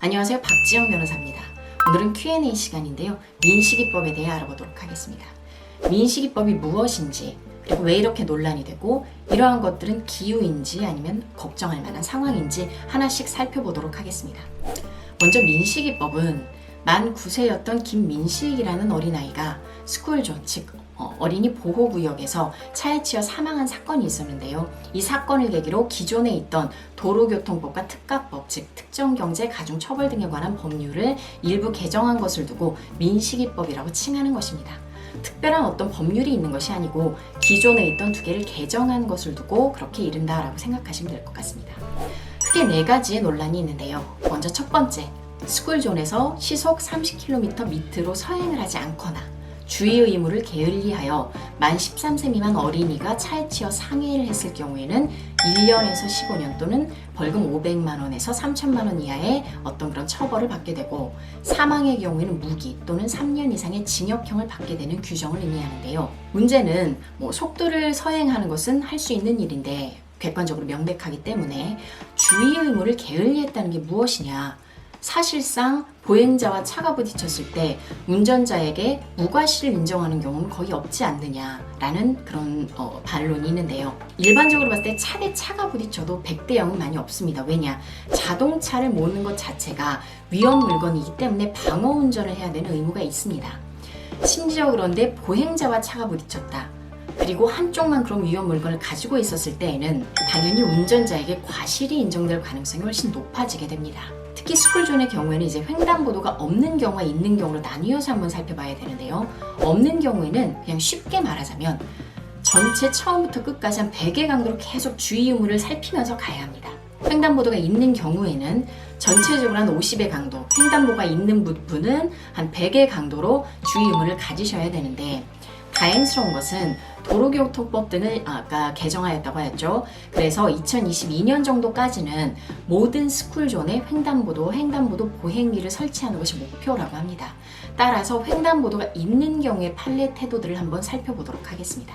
안녕하세요. 박지영 변호사입니다. 오늘은 Q&A 시간인데요. 민식이법에 대해 알아보도록 하겠습니다. 민식이법이 무엇인지, 그리고 왜 이렇게 논란이 되고 이러한 것들은 기우인지 아니면 걱정할 만한 상황인지 하나씩 살펴보도록 하겠습니다. 먼저 민식이법은 만 9세였던 김민식이라는 어린아이가 스쿨존, 즉 어린이 보호구역에서 차에 치여 사망한 사건이 있었는데요. 이 사건을 계기로 기존에 있던 도로교통법과 특가법, 즉 특정경제가중처벌 등에 관한 법률을 일부 개정한 것을 두고 민식이법이라고 칭하는 것입니다. 특별한 어떤 법률이 있는 것이 아니고 기존에 있던 두 개를 개정한 것을 두고 그렇게 이른다라고 생각하시면 될 것 같습니다. 크게 4가지의 논란이 있는데요. 먼저 첫 번째, 스쿨존에서 시속 30km 밑으로 서행을 하지 않거나 주의 의무를 게을리하여 만 13세 미만 어린이가 차에 치여 상해를 했을 경우에는 1년에서 15년 또는 벌금 500만 원에서 3천만 원 이하의 어떤 그런 처벌을 받게 되고, 사망의 경우에는 무기 또는 3년 이상의 징역형을 받게 되는 규정을 의미하는데요. 문제는 속도를 서행하는 것은 할 수 있는 일인데 객관적으로 명백하기 때문에 주의 의무를 게을리했다는 게 무엇이냐? 사실상 보행자와 차가 부딪혔을 때 운전자에게 무과실을 인정하는 경우는 거의 없지 않느냐라는 그런 반론이 있는데요. 일반적으로 봤을 때 차 대 차가 부딪혀도 100대 0은 많이 없습니다. 왜냐? 자동차를 모는 것 자체가 위험 물건이기 때문에 방어 운전을 해야 되는 의무가 있습니다. 심지어 그런데 보행자와 차가 부딪혔다. 그리고 한쪽만 그런 위험 물건을 가지고 있었을 때에는 당연히 운전자에게 과실이 인정될 가능성이 훨씬 높아지게 됩니다. 특히 스쿨존의 경우에는 이제 횡단보도가 없는 경우와 있는 경우로 나뉘어서 한번 살펴봐야 되는데요. 없는 경우에는 그냥 쉽게 말하자면 전체 처음부터 끝까지 한 100의 강도로 계속 주의 의무를 살피면서 가야 합니다. 횡단보도가 있는 경우에는 전체적으로 한 50의 강도, 횡단보도가 있는 부분은 한 100의 강도로 주의 의무를 가지셔야 되는데, 다행스러운 것은 도로교통법 등을 아까 개정하였다고 하였죠. 그래서 2022년 정도까지는 모든 스쿨존에 횡단보도 보행기를 설치하는 것이 목표라고 합니다. 따라서 횡단보도가 있는 경우의 판례 태도들을 한번 살펴보도록 하겠습니다.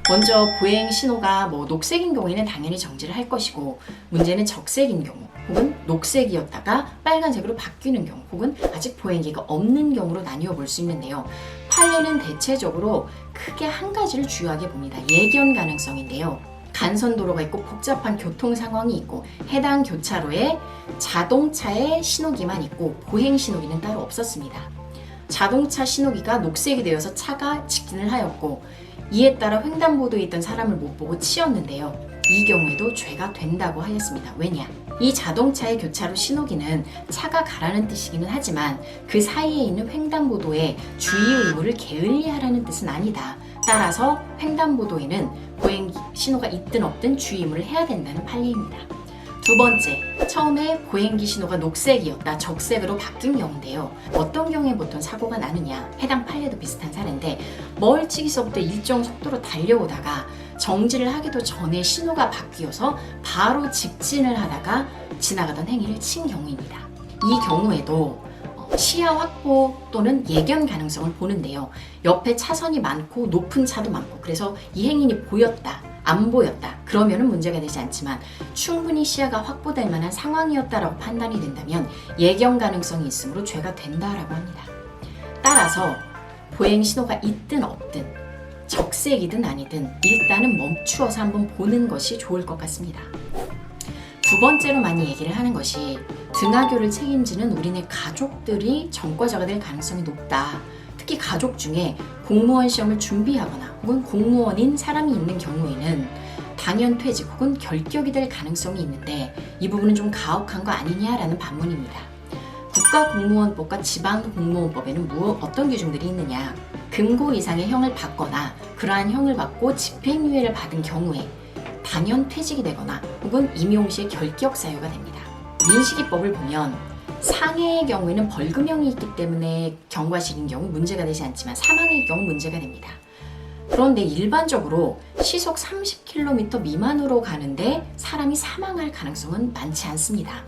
먼저 보행 신호가 녹색인 경우에는 당연히 정지를 할 것이고, 문제는 적색인 경우 혹은 녹색이었다가 빨간색으로 바뀌는 경우 혹은 아직 보행기가 없는 경우로 나뉘어 볼 수 있는데요. 판례는 대체적으로 크게 한 가지를 주요하게 봅니다. 예견 가능성인데요. 간선도로가 있고 복잡한 교통 상황이 있고 해당 교차로에 자동차의 신호기만 있고 보행 신호기는 따로 없었습니다. 자동차 신호기가 녹색이 되어서 차가 직진을 하였고 이에 따라 횡단보도에 있던 사람을 못 보고 치였는데요. 이 경우에도 죄가 된다고 하였습니다. 왜냐? 이 자동차의 교차로 신호기는 차가 가라는 뜻이기는 하지만 그 사이에 있는 횡단보도에 주의 의무를 게을리하라는 뜻은 아니다. 따라서 횡단보도에는 보행 신호가 있든 없든 주의 의무를 해야 된다는 판례입니다. 두 번째, 처음에 보행기 신호가 녹색이었다 적색으로 바뀐 경우인데요. 어떤 경우에 보통 사고가 나느냐? 해당 판례도 비슷한 사례인데, 멀찍이서부터 일정 속도로 달려오다가 정지를 하기도 전에 신호가 바뀌어서 바로 직진을 하다가 지나가던 행인을 친 경우입니다. 이 경우에도 시야 확보 또는 예견 가능성을 보는데요. 옆에 차선이 많고 높은 차도 많고 그래서 이 행인이 보였다, 안 보였다, 그러면은 문제가 되지 않지만 충분히 시야가 확보될 만한 상황이었다라고 판단이 된다면 예견 가능성이 있으므로 죄가 된다라고 합니다. 따라서 보행 신호가 있든 없든 적색이든 아니든 일단은 멈추어서 한번 보는 것이 좋을 것 같습니다. 두 번째로 많이 얘기를 하는 것이 등하교를 책임지는 우리네 가족들이 전과자가 될 가능성이 높다. 특히 가족 중에 공무원 시험을 준비하거나 혹은 공무원인 사람이 있는 경우에는 당연퇴직 혹은 결격이 될 가능성이 있는데 이 부분은 좀 가혹한 거 아니냐라는 반문입니다. 국가공무원법과 지방공무원법에는 어떤 규정들이 있느냐? 금고 이상의 형을 받거나 그러한 형을 받고 집행유예를 받은 경우에 당연퇴직이 되거나 혹은 임용시에 결격 사유가 됩니다. 민식이법을 보면 상해의 경우에는 벌금형이 있기 때문에 경과실인 경우 문제가 되지 않지만 사망의 경우 문제가 됩니다. 그런데 일반적으로 시속 30km 미만으로 가는데 사람이 사망할 가능성은 많지 않습니다.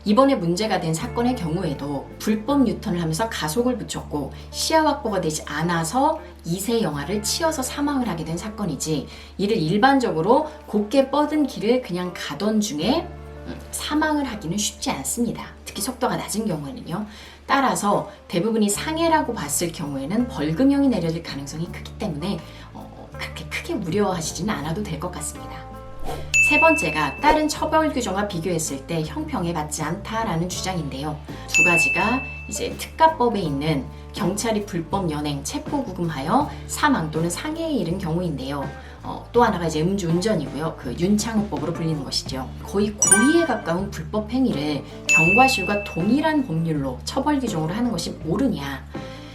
이번에 문제가 된 사건의 경우에도 불법 유턴을 하면서 가속을 붙였고 시야 확보가 되지 않아서 2세 영하를 치여서 사망을 하게 된 사건이지, 이를 일반적으로 곱게 뻗은 길을 그냥 가던 중에 사망을 하기는 쉽지 않습니다. 특히 속도가 낮은 경우에는요. 따라서 대부분이 상해라고 봤을 경우에는 벌금형이 내려질 가능성이 크기 때문에 그렇게 크게 우려하시지는 않아도 될 것 같습니다. 세 번째가 다른 처벌 규정과 비교했을 때 형평에 맞지 않다라는 주장인데요. 두 가지가 이제 특가법에 있는 경찰이 불법 연행, 체포 구금하여 사망 또는 상해에 이른 경우인데요. 또 하나가 이제 음주운전이고요. 그 윤창호법으로 불리는 것이죠. 거의 고의에 가까운 불법 행위를 경과실과 동일한 법률로 처벌 규정으로 하는 것이 옳으냐?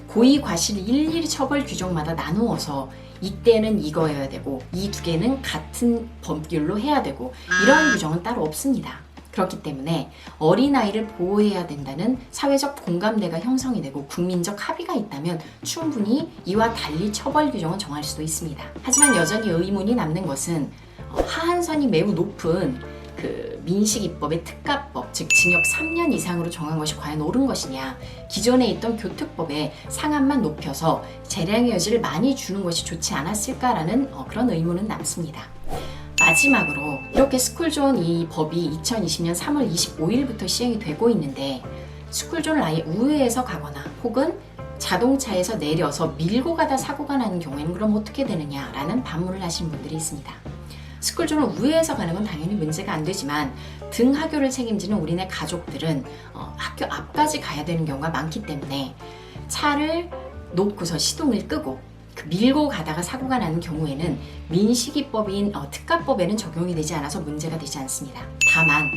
고의 과실을 일일이 처벌 규정마다 나누어서 이때는 이거여야 되고 이 두 개는 같은 법률로 해야 되고 이러한 규정은 따로 없습니다. 그렇기 때문에 어린아이를 보호해야 된다는 사회적 공감대가 형성이 되고 국민적 합의가 있다면 충분히 이와 달리 처벌 규정을 정할 수도 있습니다. 하지만 여전히 의문이 남는 것은 하한선이 매우 높은 그 민식이법의 특가법, 즉 징역 3년 이상으로 정한 것이 과연 옳은 것이냐, 기존에 있던 교특법의 상한만 높여서 재량의 여지를 많이 주는 것이 좋지 않았을까라는 그런 의문은 남습니다. 마지막으로 이렇게 스쿨존 이 법이 2020년 3월 25일부터 시행이 되고 있는데 스쿨존을 아예 우회해서 가거나 혹은 자동차에서 내려서 밀고 가다 사고가 나는 경우에는 그럼 어떻게 되느냐라는 반문을 하신 분들이 있습니다. 스쿨존을 우회해서 가는 건 당연히 문제가 안 되지만 등하교를 책임지는 우리네 가족들은 학교 앞까지 가야 되는 경우가 많기 때문에 차를 놓고서 시동을 끄고 밀고 가다가 사고가 나는 경우에는 민식이법인 특가법에는 적용이 되지 않아서 문제가 되지 않습니다. 다만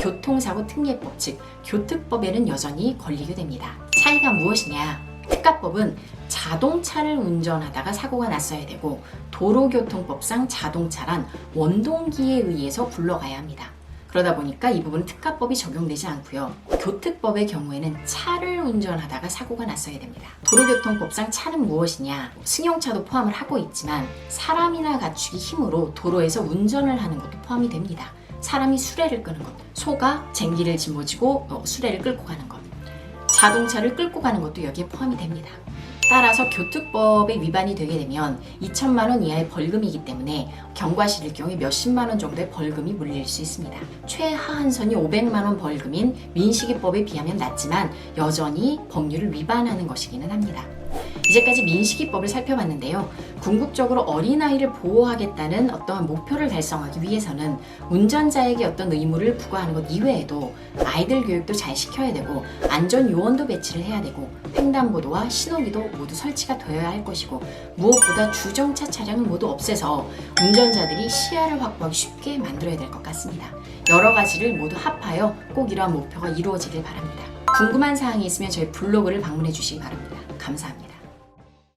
교통사고 특례법 즉 교특법에는 여전히 걸리게 됩니다. 차이가 무엇이냐? 특가법은 자동차를 운전하다가 사고가 났어야 되고 도로교통법상 자동차란 원동기에 의해서 굴러가야 합니다. 그러다 보니까 이 부분은 특가법이 적용되지 않고요. 교특법의 경우에는 차를 운전하다가 사고가 났어야 됩니다. 도로교통법상 차는 무엇이냐? 승용차도 포함을 하고 있지만 사람이나 가축이 힘으로 도로에서 운전을 하는 것도 포함이 됩니다. 사람이 수레를 끄는 것, 소가 쟁기를 짊어지고 수레를 끌고 가는 것, 자동차를 끌고 가는 것도 여기에 포함이 됩니다. 따라서 교특법에 위반이 되게 되면 2천만 원 이하의 벌금이기 때문에 경과실일 경우에 몇십만 원 정도의 벌금이 물릴 수 있습니다. 최하한선이 500만 원 벌금인 민식이법에 비하면 낮지만 여전히 법률을 위반하는 것이기는 합니다. 이제까지 민식이법을 살펴봤는데요. 궁극적으로 어린아이를 보호하겠다는 어떠한 목표를 달성하기 위해서는 운전자에게 어떤 의무를 부과하는 것 이외에도 아이들 교육도 잘 시켜야 되고 안전 요원도 배치를 해야 되고 횡단보도와 신호기도 모두 설치가 되어야 할 것이고 무엇보다 주정차 차량을 모두 없애서 운전자들이 시야를 확보하기 쉽게 만들어야 될 것 같습니다. 여러 가지를 모두 합하여 꼭 이러한 목표가 이루어지길 바랍니다. 궁금한 사항이 있으면 저희 블로그를 방문해 주시기 바랍니다. 감사합니다.